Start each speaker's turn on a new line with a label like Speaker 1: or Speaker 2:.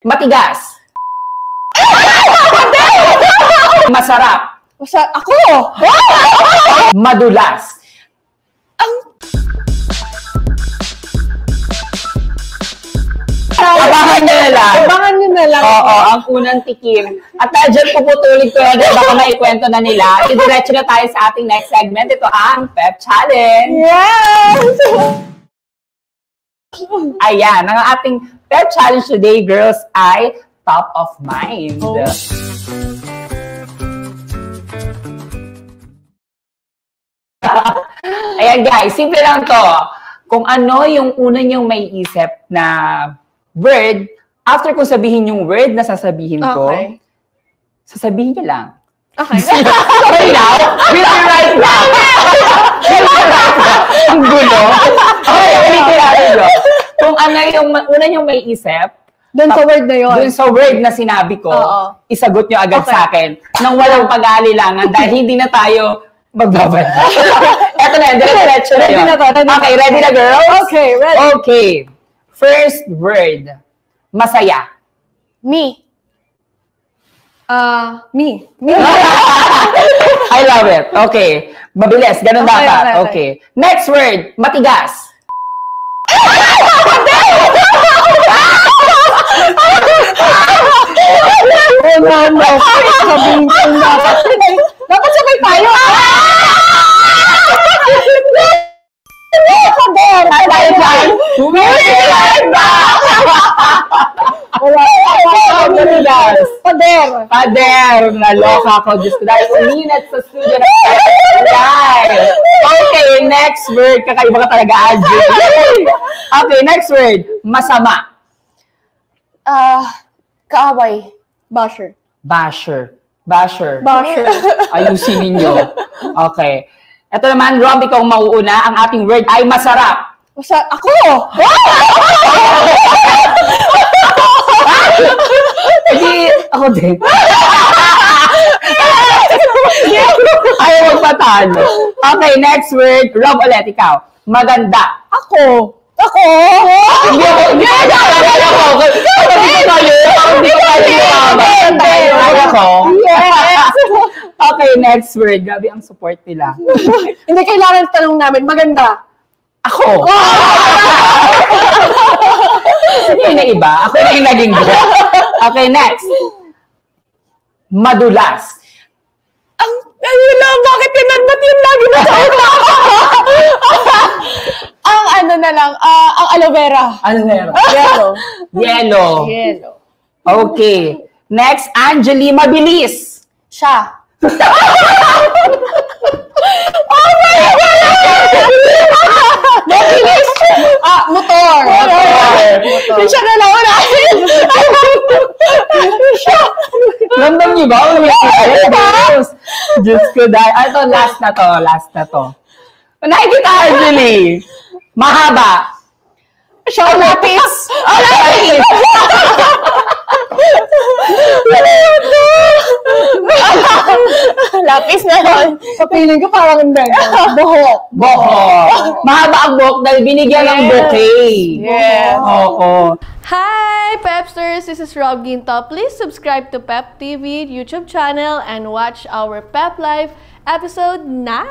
Speaker 1: Matigas. Masarap.
Speaker 2: Ako!
Speaker 1: Madulas. Abangan nyo na lang.
Speaker 2: Abangan nyo na lang.
Speaker 1: Oo, ang unang tikim. At dyan puputulin ko yan, baka maikwento na nila. Diretso na tayo sa ating next segment. Ito ang Pep Challenge.
Speaker 2: Yes!
Speaker 1: Ayan, ang ating Pep Challenge today, girls, ay top of mind.
Speaker 2: Oh.
Speaker 1: Ayan guys, simple lang to. Kung ano yung una niyong may isip na word, after kong sabihin yung word na sasabihin ko, sasabihin niyo lang.
Speaker 2: Okay.
Speaker 1: Sorry now. Will you write now? Ang gulo. Okay, ulitin natin yun. Kung ano yung una niyong may isip,
Speaker 2: doon sa word na yun.
Speaker 1: Doon sa word na sinabi ko, isagot niyo agad sa akin nang walang pag-aalilangan dahil hindi na tayo magbabalik. Eto na, diretso na yun. Okay, ready na girls?
Speaker 2: Okay, ready.
Speaker 1: Okay. First word, masaya.
Speaker 2: Me. Me.
Speaker 1: I love it. Okay. Mabilis, ganun dapat. Okay. Next word, matigas.
Speaker 2: Dapat sabay tayo.
Speaker 1: Pader. Naloka ko. Diyos ko dahil uminat sa studio na live. Okay, next word. Kakaiba ka talaga, Adji. Okay, next word. Masama.
Speaker 2: Kaaway. Basher.
Speaker 1: Ayusin ninyo. Okay. Ito naman, Rob, ikaw mauuna. Ang ating word ay masarap.
Speaker 2: Ako!
Speaker 1: Hindi, ako din. Ayaw magpatalo. Okay, next word. Rob, ulit, ikaw. Maganda.
Speaker 2: Ako!
Speaker 1: Hindi ako. Okay, next word. Grabe ang support nila.
Speaker 2: Hindi kailangan tanong namin. Maganda.
Speaker 1: Ako. Hindi na iba. Ako na yung naging good. Okay, next. Madulas.
Speaker 2: Bakit pinagbat yung lagi na tayo? Ang aloe vera.
Speaker 1: Yellow. Okay. Next, Angeli, mabilis.
Speaker 2: Siya. Mabilis. Motor. Siya na lang natin.
Speaker 1: Ramdam niyo ba? Diyos ko dahil. Ito, last na to. Nakikita, Angeli. Mahaba.
Speaker 2: Siya, lapis. Lapis na yun. Kapiling ko parang buhok.
Speaker 1: Mahaba ang buhok dahil binigyan ng bouquet.
Speaker 2: Yes.
Speaker 1: Oo.
Speaker 3: Hi, Pepsters! This is Rob Ginto. Please subscribe to Pep TV YouTube channel and watch our Pep Live episode now!